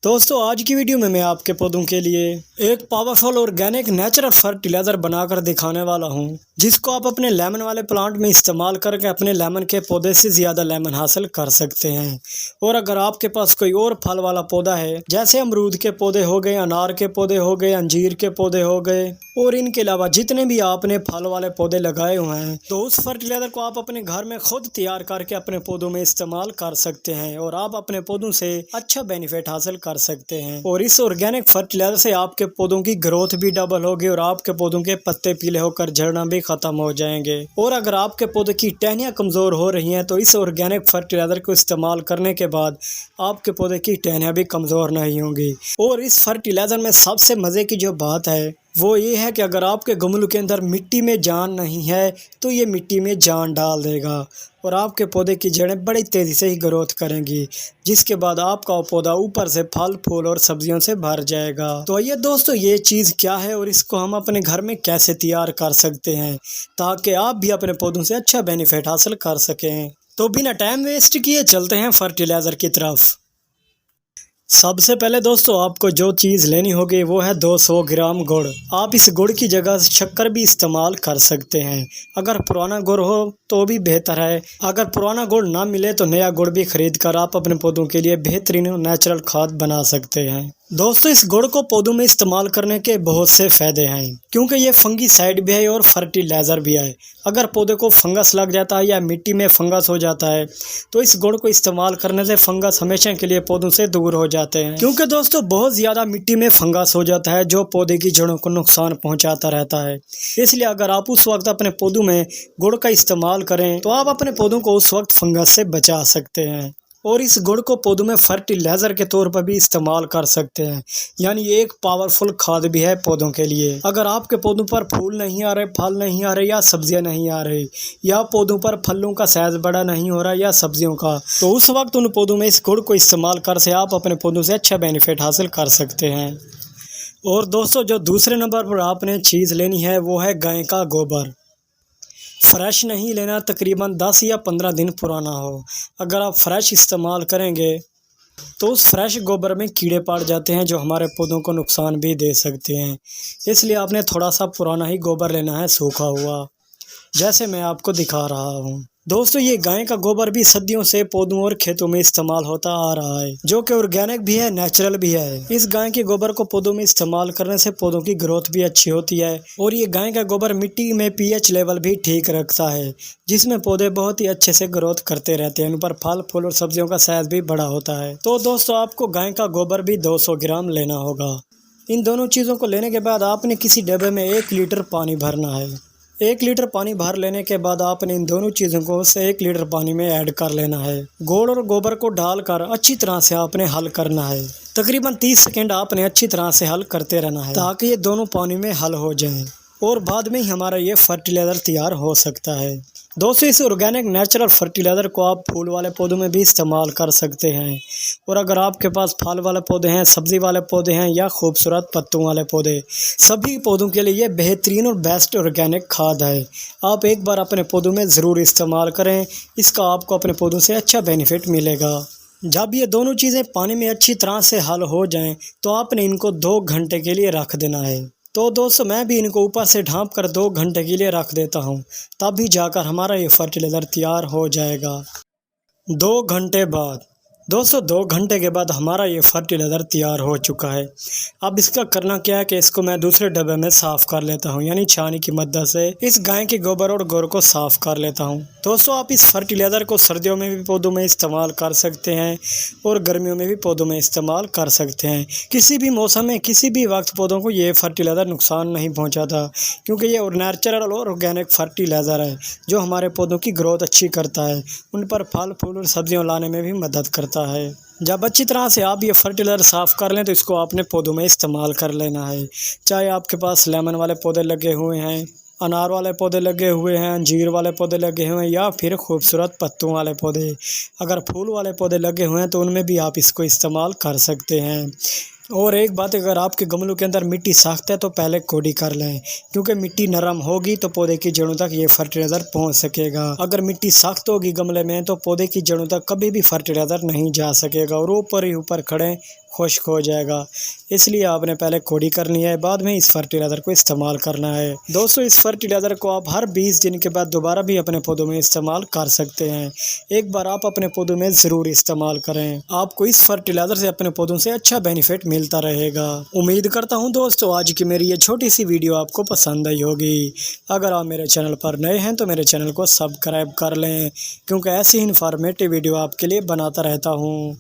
दोस्तों आज की वीडियो में मैं आपके पौधों के लिए एक पावरफुल ऑर्गेनिक नेचुरल फर्टिलाइजर बनाकर दिखाने वाला हूं, जिसको आप अपने लेमन वाले प्लांट में इस्तेमाल करके अपने लेमन के पौधे से ज़्यादा लेमन हासिल कर सकते हैं। और अगर आपके पास कोई और फल वाला पौधा है, जैसे अमरूद के पौधे हो गए, अनार के पौधे हो गए, अंजीर के पौधे हो गए और इनके अलावा जितने भी आपने फल वाले पौधे लगाए हुए हैं, तो उस फर्टिलाइजर को आप अपने घर में खुद तैयार करके अपने पौधों में इस्तेमाल कर सकते हैं और आप अपने पौधों से अच्छा बेनिफिट हासिल कर सकते हैं। और इस ऑर्गेनिक फर्टिलाइजर से आपके पौधों की ग्रोथ भी डबल होगी और आपके पौधों के पत्ते पीले होकर झड़ना भी खत्म हो जाएंगे। और अगर आपके पौधे की टहनियाँ कमजोर हो रही हैं, तो इस ऑर्गेनिक फर्टिलाइजर को इस्तेमाल करने के बाद आपके पौधे की टहनियाँ भी कमजोर नहीं होंगी। और इस फर्टिलाइजर में सबसे मजे की जो बात है वो ये है कि अगर आपके गमलों के अंदर मिट्टी में जान नहीं है, तो ये मिट्टी में जान डाल देगा और आपके पौधे की जड़ें बड़ी तेज़ी से ही ग्रोथ करेंगी, जिसके बाद आपका पौधा ऊपर से फल फूल और सब्जियों से भर जाएगा। तो आइए दोस्तों, ये चीज़ क्या है और इसको हम अपने घर में कैसे तैयार कर सकते हैं, ताकि आप भी अपने पौधों से अच्छा बेनिफिट हासिल कर सकें। तो बिना टाइम वेस्ट किए चलते हैं फर्टिलाइज़र की तरफ। सबसे पहले दोस्तों आपको जो चीज़ लेनी होगी वो है 200 ग्राम गुड़। आप इस गुड़ की जगह शक्कर भी इस्तेमाल कर सकते हैं। अगर पुराना गुड़ हो तो भी बेहतर है। अगर पुराना गुड़ ना मिले तो नया गुड़ भी खरीद कर आप अपने पौधों के लिए बेहतरीन नेचुरल खाद बना सकते हैं। दोस्तों इस गुड़ को पौधों में इस्तेमाल करने के बहुत से फ़ायदे हैं, क्योंकि ये फंगीसाइड भी है और फर्टिलाइज़र भी है। अगर पौधे को फंगस लग जाता है या मिट्टी में फंगस हो जाता है, तो इस गुड़ को इस्तेमाल करने से फंगस हमेशा के लिए पौधों से दूर हो जाते हैं। क्योंकि दोस्तों बहुत ज़्यादा मिट्टी में फंगस हो जाता है, जो पौधे की जड़ों को नुकसान पहुंचाता रहता है। इसलिए अगर आप उस वक्त अपने पौधों में गुड़ का इस्तेमाल करें, तो आप अपने पौधों को उस वक्त फंगस से बचा सकते हैं। और इस गुड़ को पौधों में फर्टिलाइजर के तौर पर भी इस्तेमाल कर सकते हैं, यानी ये एक पावरफुल खाद भी है पौधों के लिए। अगर आपके पौधों पर फूल नहीं आ रहे, फल नहीं आ रहे या सब्जियां नहीं आ रही, या पौधों पर फलों का साइज बड़ा नहीं हो रहा या सब्जियों का, तो उस वक्त उन पौधों में इस गुड़ को इस्तेमाल कर से आप अपने पौधों से अच्छा बेनिफिट हासिल कर सकते हैं। और दोस्तों जो दूसरे नंबर पर आपने चीज़ लेनी है वो है गाय का गोबर। फ्रेश नहीं लेना, तकरीबन 10 या 15 दिन पुराना हो। अगर आप फ्रेश इस्तेमाल करेंगे तो उस फ्रेश गोबर में कीड़े पड़ जाते हैं, जो हमारे पौधों को नुकसान भी दे सकते हैं। इसलिए आपने थोड़ा सा पुराना ही गोबर लेना है, सूखा हुआ, जैसे मैं आपको दिखा रहा हूँ। दोस्तों ये गाय का गोबर भी सदियों से पौधों और खेतों में इस्तेमाल होता आ रहा है, जो कि ऑर्गेनिक भी है, नेचुरल भी है। इस गाय के गोबर को पौधों में इस्तेमाल करने से पौधों की ग्रोथ भी अच्छी होती है। और ये गाय का गोबर मिट्टी में पीएच लेवल भी ठीक रखता है, जिसमें पौधे बहुत ही अच्छे से ग्रोथ करते रहते हैं। उन पर फल फूल और सब्जियों का साइज भी बड़ा होता है। तो दोस्तों आपको गाय का गोबर भी 200 ग्राम लेना होगा। इन दोनों चीज़ों को लेने के बाद आपने किसी डब्बे में 1 लीटर पानी भरना है। 1 लीटर पानी भर लेने के बाद आपने इन दोनों चीज़ों को उस 1 लीटर पानी में ऐड कर लेना है। गुड़ और गोबर को डालकर अच्छी तरह से आपने हल करना है। तकरीबन 30 सेकंड आपने अच्छी तरह से हल करते रहना है, ताकि ये दोनों पानी में हल हो जाएं और बाद में ही हमारा ये फर्टिलाइज़र तैयार हो सकता है। दोस्तों इस ऑर्गेनिक नेचुरल फर्टिलाइज़र को आप फूल वाले पौधों में भी इस्तेमाल कर सकते हैं। और अगर आपके पास फल वाले पौधे हैं, सब्ज़ी वाले पौधे हैं या खूबसूरत पत्तों वाले पौधे, सभी पौधों के लिए ये बेहतरीन और बेस्ट ऑर्गेनिक खाद है। आप एक बार अपने पौधों में ज़रूर इस्तेमाल करें, इसका आपको अपने पौधों से अच्छा बेनिफिट मिलेगा। जब ये दोनों चीज़ें पानी में अच्छी तरह से हल हो जाएं, तो आपने इनको 2 घंटे के लिए रख देना है। तो दोस्तों मैं भी इनको ऊपर से ढाँप कर 2 घंटे के लिए रख देता हूँ, तब भी जाकर हमारा ये फर्टिलाइज़र तैयार हो जाएगा। 2 घंटे बाद दोस्तों 2 घंटे के बाद हमारा ये फर्टिलाइज़र तैयार हो चुका है। अब इसका करना क्या है कि इसको मैं दूसरे डब्बे में साफ़ कर लेता हूँ, यानी छानी की मदद से इस गाय के गोबर और गुड़ को साफ़ कर लेता हूँ। दोस्तों आप इस फर्टिलाइज़र को सर्दियों में भी पौधों में इस्तेमाल कर सकते हैं और गर्मियों में भी पौधों में इस्तेमाल कर सकते हैं। किसी भी मौसम में किसी भी वक्त पौधों को ये फर्टिलाइज़र नुकसान नहीं पहुँचाता, क्योंकि ये नेचुरल और ऑर्गेनिक फर्टिलाइज़र है, जो हमारे पौधों की ग्रोथ अच्छी करता है, उन पर फल फूल और सब्जियाँ लाने में भी मदद करता है। जब अच्छी तरह से आप ये फर्टिलाइज़र साफ़ कर लें, तो इसको आपने पौधों में इस्तेमाल कर लेना है। चाहे आपके पास लेमन वाले पौधे लगे हुए हैं, अनार वाले पौधे लगे हुए हैं, अंजीर वाले पौधे लगे हुए हैं, या फिर खूबसूरत पत्तों वाले पौधे, अगर फूल वाले पौधे लगे हुए हैं तो उनमें भी आप इसको इस्तेमाल कर सकते हैं। और एक बात, अगर आपके गमलों के अंदर मिट्टी सख्त है तो पहले कोड़ी कर लें, क्योंकि मिट्टी नरम होगी तो पौधे की जड़ों तक ये फर्टिलाइज़र पहुंच सकेगा। अगर मिट्टी सख्त होगी गमले में तो पौधे की जड़ों तक कभी भी फर्टिलाइज़र नहीं जा सकेगा और ऊपर ही ऊपर खड़े खुश्क हो जाएगा। इसलिए आपने पहले कोड़ी करनी है, बाद में इस फर्टिलाइज़र को इस्तेमाल करना है। दोस्तों, इस फर्टिलाइज़र को आप हर 20 दिन के बाद दोबारा भी अपने पौधों में इस्तेमाल कर सकते हैं। एक बार आप अपने पौधों में ज़रूर इस्तेमाल करें, आपको इस फर्टिलाइज़र से अपने पौधों से अच्छा बेनिफिट मिलता रहेगा। उम्मीद करता हूं दोस्तों आज की मेरी ये छोटी सी वीडियो आपको पसंद आई होगी। अगर आप मेरे चैनल पर नए हैं तो मेरे चैनल को सब्सक्राइब कर लें, क्योंकि ऐसी ही इन्फॉर्मेटिव वीडियो आपके लिए बनाता रहता हूँ।